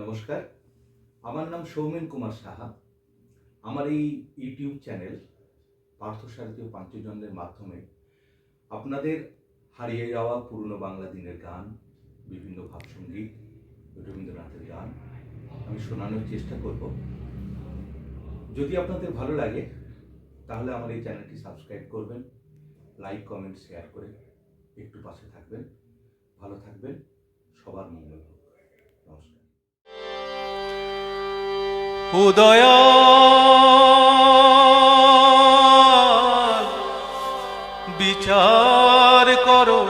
নমস্কার, আমার নাম সৌমেন কুমার সাহা। আমার এই ইউটিউব চ্যানেল পার্থসারথী ও পাঞ্চজন্যের মাধ্যমে আপনাদের হারিয়ে যাওয়া পুরনো বাংলা দিনের গান, বিভিন্ন ভাবসঙ্গীত, রবীন্দ্রনাথের গান আমি শোনানোর চেষ্টা করব। যদি আপনাদের ভালো লাগে তাহলে আমার এই চ্যানেলটি সাবস্ক্রাইব করবেন, লাইক, কমেন্ট, শেয়ার করে একটু পাশে থাকবেন। ভালো থাকবেন, সবার মঙ্গল হোক। নমস্কার। উদয়াল বিচার করো,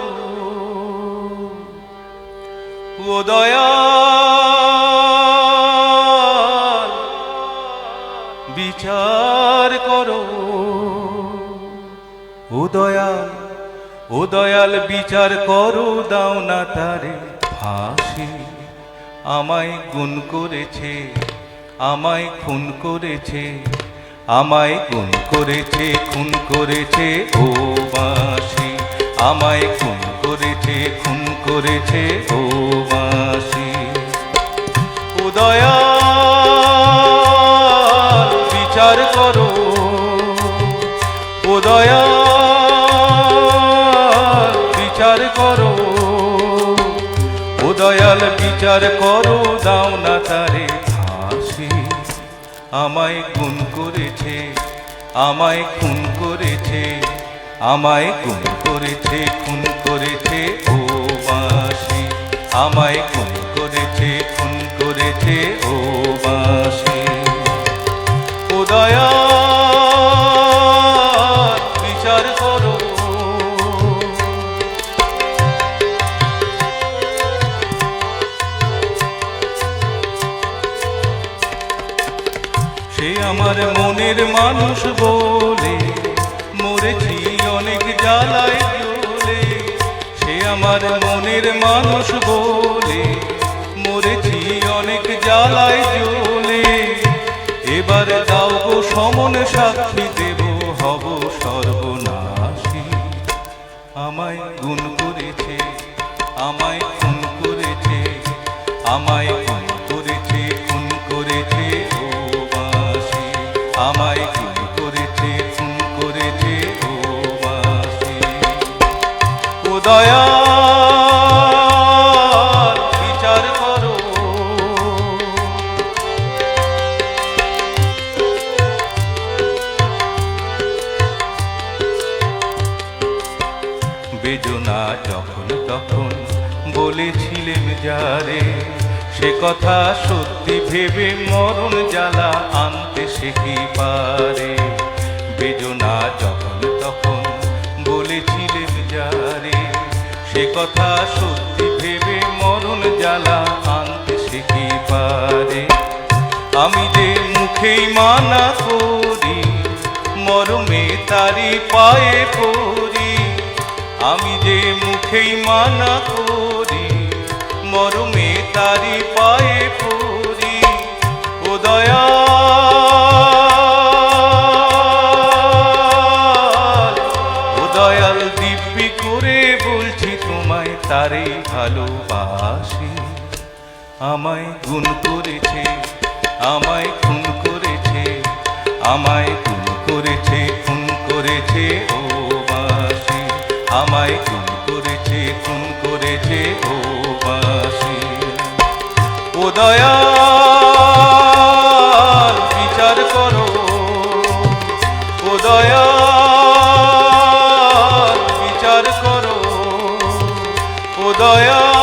উদয়াল বিচার করো, উদয়াল উদয়াল বিচার করো, দাও না তারে ফাঁসি। আমায় গুণ করেছে, আমায় খুন করেছে, আমায় গুণ করেছে, খুন করেছে ও বাঁশি। আমায় খুন করেছে, খুন করেছে ও বাঁশি। উদয়াল বিচার করো, উদয়াল বিচার করো, উদয়াল বিচার করো, দাও না তারে ফাঁসি। আমায় খুন করেছে, আমায় খুন করেছে, আমায় খুন করেছে, খুন করেছে ও বাঁশি। আমায় খুন করেছে, খুন করেছে ও বাঁশি। উদয়াল বিচার করো, সে আমার মনের মানুষ বলে মরেছি অনেক জ্বালায় জ্বলে। সে আমার মনের মানুষ বলে মরেছি অনেক জ্বালায় জ্বলে। এবার দাও গো সমন সাক্ষী, দেব হব সর্বনাশী। আমায় গুণ করেছে, আমায় খুন করেছে, আমায় খুন করেছে, খুন করেছে ও বাঁশি। আমায় খুন করেছে, খুন করেছে ও বাঁশি। উদয়াল বিচার করো, বেদনা যখন তখন বলেছিলেন যারে, সে কথা সত্যি ভেবে মরণ জ্বালা আনতে সে কি পারে। বেদনা যখন তখন বলেছিলেন যারে, সে কথা সত্যি ভেবে মরণ জ্বালা আনতে সে কি পারে। আমি যে মুখেই মানা করি, মরমে তারি পায়ে পড়ি। আমি যে মুখেই মানা করি, মরমে তারি পায়ে পড়ি। উদয়াল উদয়াল দিব্যি করে বলছি তোমায়, তারে ভালোবাসি। আমায় গুণ করেছে, আমায় খুন করেছে, আমায় খুন করেছে, খুন করেছে ও বাঁশি। আমায় খুন করেছে, খুন করেছে ও বাঁশি। উদয়াল বিচার করো, উদয়াল বিচার করো, উদয়াল